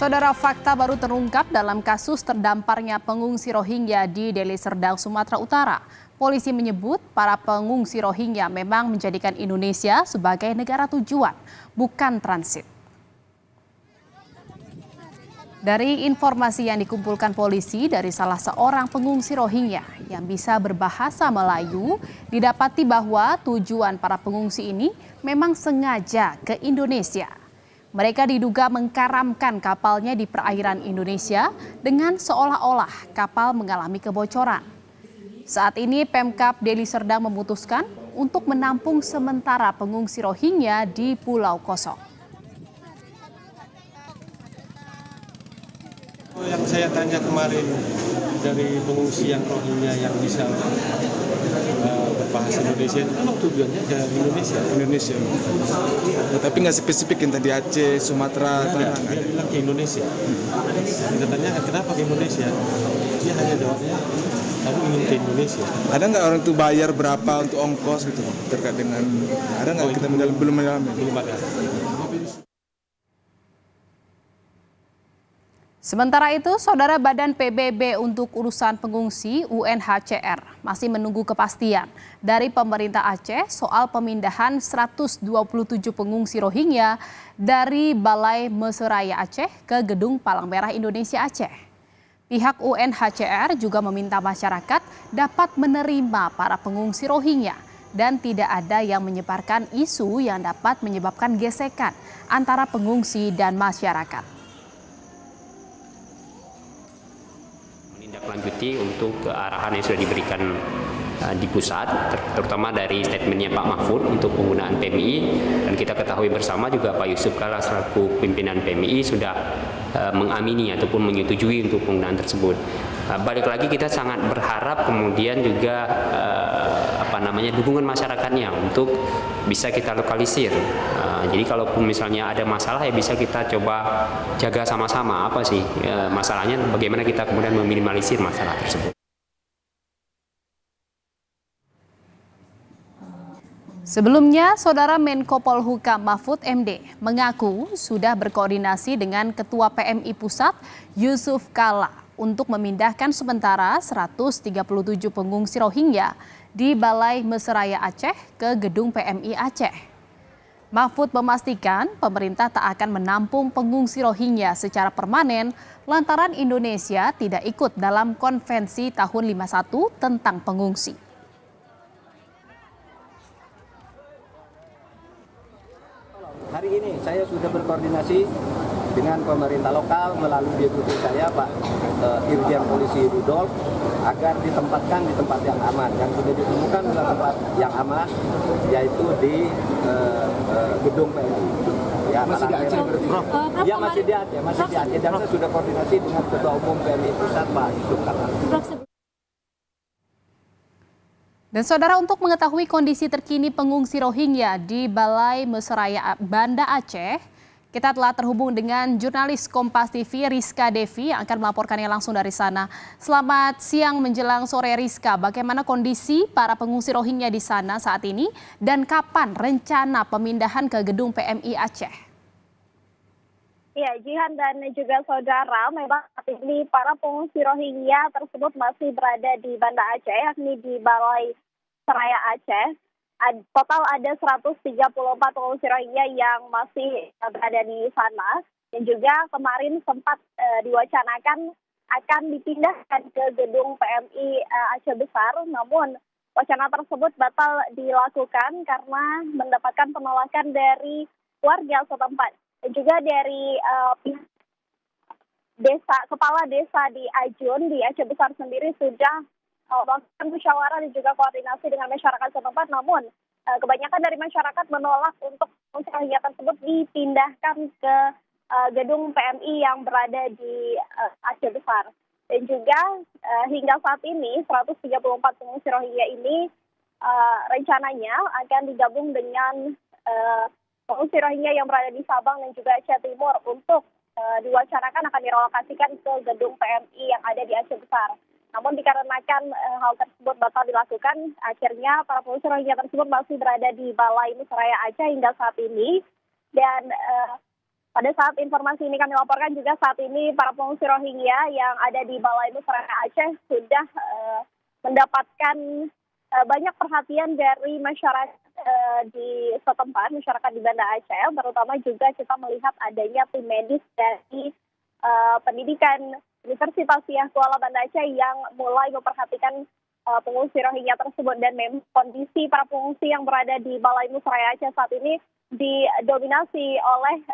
Saudara, fakta baru terungkap dalam kasus terdamparnya pengungsi Rohingya di Deli Serdang, Sumatera Utara. Polisi menyebut para pengungsi Rohingya memang menjadikan Indonesia sebagai negara tujuan, bukan transit. Dari informasi yang dikumpulkan polisi dari salah seorang pengungsi Rohingya yang bisa berbahasa Melayu, didapati bahwa tujuan para pengungsi ini memang sengaja ke Indonesia. Mereka diduga mengkaramkan kapalnya di perairan Indonesia dengan seolah-olah kapal mengalami kebocoran. Saat ini Pemkab Deli Serdang memutuskan untuk menampung sementara pengungsi Rohingya di Pulau Kosong. Yang saya tanya kemarin dari pengungsi yang Rohingya yang bisa berbahasa Indonesia itu memang tujuannya ke Indonesia. Tapi nggak spesifik yang tadi Aceh, Sumatera, dia bilang ke Indonesia. Kita tanya kenapa ke Indonesia? Dia hanya jawabnya, kamu ingin ke Indonesia. Ada nggak orang itu bayar berapa untuk ongkos gitu terkait dengan? Ada nggak kita belum mendalami? Belum ada. Sementara itu, Saudara Badan PBB untuk Urusan Pengungsi UNHCR masih menunggu kepastian dari pemerintah Aceh soal pemindahan 127 pengungsi Rohingya dari Balai Meseraya Aceh ke Gedung Palang Merah Indonesia Aceh. Pihak UNHCR juga meminta masyarakat dapat menerima para pengungsi Rohingya dan tidak ada yang menyebarkan isu yang dapat menyebabkan gesekan antara pengungsi dan masyarakat. Lanjuti untuk arahan yang sudah diberikan di pusat, terutama dari statementnya Pak Mahfud untuk penggunaan PMI, dan kita ketahui bersama juga Pak Yusuf Kalla selaku pimpinan PMI sudah mengamini ataupun menyetujui untuk penggunaan tersebut. Balik lagi kita sangat berharap kemudian juga dukungan masyarakatnya untuk bisa kita lokalisir. Jadi kalaupun misalnya ada masalah ya bisa kita coba jaga sama-sama apa sih masalahnya, bagaimana kita kemudian meminimalisir masalah tersebut. Sebelumnya, Saudara Menko Polhukam Mahfud MD mengaku sudah berkoordinasi dengan Ketua PMI Pusat Yusuf Kalla untuk memindahkan sementara 137 pengungsi Rohingya di Balai Meseraya Aceh ke Gedung PMI Aceh. Mahfud memastikan pemerintah tak akan menampung pengungsi Rohingya secara permanen lantaran Indonesia tidak ikut dalam konvensi tahun 51 tentang pengungsi. Hari ini saya sudah berkoordinasi dengan pemerintah lokal melalui deputi saya Pak Irjen Polisi Rudolf agar ditempatkan di tempat yang aman. Yang sudah ditemukan adalah tempat yang aman, yaitu di gedung PMI. Ya, masih di Aceh berarti? Ya, masih di Aceh, dan saya sudah koordinasi dengan Ketua Umum PMI Pusat Pak Yusuf Kalla. Dan Saudara, untuk mengetahui kondisi terkini pengungsi Rohingya di Balai Meseraya Banda Aceh, kita telah terhubung dengan jurnalis Kompas TV Rizka Devi yang akan melaporkannya langsung dari sana. Selamat siang menjelang sore Rizka, bagaimana kondisi para pengungsi Rohingya di sana saat ini dan kapan rencana pemindahan ke gedung PMI Aceh? Ya, Jihan dan juga saudara, memang saat ini para pengungsi Rohingya tersebut masih berada di Banda Aceh, yakni di Balai Seraya Aceh. Total ada 134 pengungsi Rohingya yang masih berada di sana. Dan juga kemarin sempat diwacanakan akan dipindahkan ke gedung PMI Aceh Besar. Namun wacana tersebut batal dilakukan karena mendapatkan penolakan dari warga setempat. Dan juga dari kepala desa di Ajun, di Aceh Besar sendiri sudah melakukan musyawarah dan juga koordinasi dengan masyarakat setempat, namun kebanyakan dari masyarakat menolak untuk pengungsi Rohingya tersebut dipindahkan ke gedung PMI yang berada di Aceh Besar. Dan juga hingga saat ini 134 pengungsi Rohingya ini rencananya akan digabung dengan pengungsi Rohingya yang berada di Sabang dan juga Aceh Timur untuk diwacanakan akan direlokasikan ke gedung PMI yang ada di Aceh Besar. Namun dikarenakan hal tersebut batal dilakukan, akhirnya para pengungsi Rohingya tersebut masih berada di Balai Meseraya Aceh hingga saat ini. Dan Pada saat informasi ini kami laporkan juga saat ini para pengungsi Rohingya yang ada di Balai Musyawarah Aceh sudah mendapatkan banyak perhatian dari masyarakat di setempat, masyarakat di Banda Aceh, terutama juga kita melihat adanya tim medis dari pendidikan Universitas Siah Kuala Banda Aceh yang mulai memperhatikan pengungsi Rohingya tersebut, dan memang kondisi para pengungsi yang berada di Balai Musyawarah Aceh saat ini didominasi oleh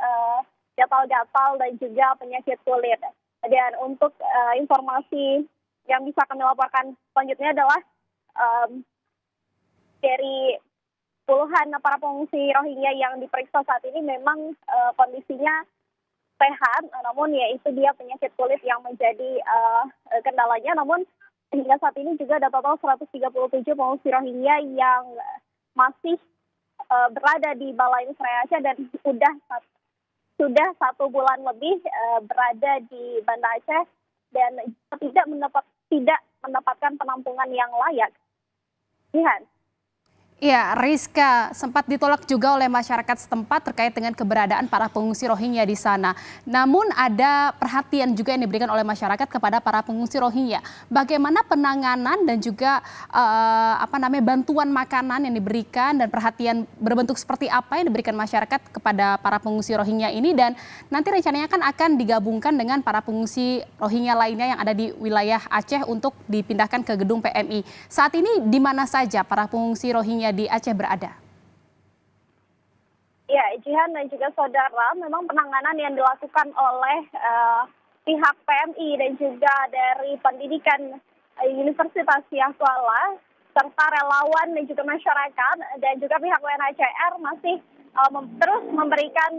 gatal-gatal dan juga penyakit kulit. Dan untuk informasi yang bisa kami laporkan selanjutnya adalah dari puluhan para pengungsi Rohingya yang diperiksa saat ini memang kondisinya sehat, namun ya itu dia penyakit kulit yang menjadi kendalanya. Namun hingga saat ini juga ada total 137 pengungsi Rohingya yang masih berada di Balai Musyawarah Aceh dan sudah 1 bulan lebih berada di Banda Aceh dan tidak mendapatkan penampungan yang layak. Jihan. Ya, Rizka, sempat ditolak juga oleh masyarakat setempat terkait dengan keberadaan para pengungsi Rohingya di sana. Namun ada perhatian juga yang diberikan oleh masyarakat kepada para pengungsi Rohingya. Bagaimana penanganan dan juga bantuan makanan yang diberikan dan perhatian berbentuk seperti apa yang diberikan masyarakat kepada para pengungsi Rohingya ini, dan nanti rencananya kan akan digabungkan dengan para pengungsi Rohingya lainnya yang ada di wilayah Aceh untuk dipindahkan ke gedung PMI. Saat ini di mana saja para pengungsi Rohingya di Aceh berada? Ya, Jihan dan juga saudara, memang penanganan yang dilakukan oleh pihak PMI dan juga dari pendidikan Universitas Siah Kuala serta relawan dan juga masyarakat dan juga pihak UNHCR masih terus memberikan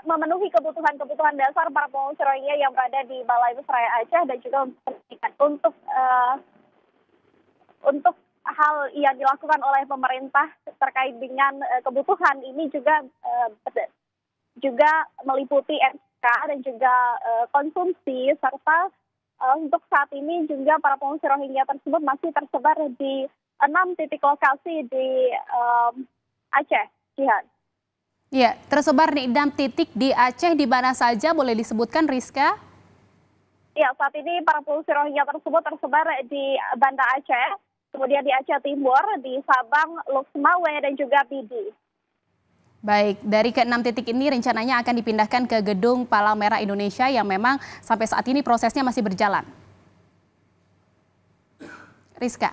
memenuhi kebutuhan dasar para pengungsi Rohingya yang berada di Balai Musyawarah Aceh dan juga untuk hal yang dilakukan oleh pemerintah terkait dengan kebutuhan ini juga meliputi MK dan juga konsumsi, serta untuk saat ini juga para pengungsi Rohingya tersebut masih tersebar di 6 titik lokasi di Aceh, Jihan. Ya, tersebar di 6 titik di Aceh, di mana saja boleh disebutkan, Rizka? Ya, saat ini para pengungsi Rohingya tersebut tersebar di Banda Aceh, kemudian di Aceh Timur, di Sabang, Luxmawe, dan juga Pidi. Baik, dari ke-6 titik ini rencananya akan dipindahkan ke gedung Palang Merah Indonesia yang memang sampai saat ini prosesnya masih berjalan. Rizka.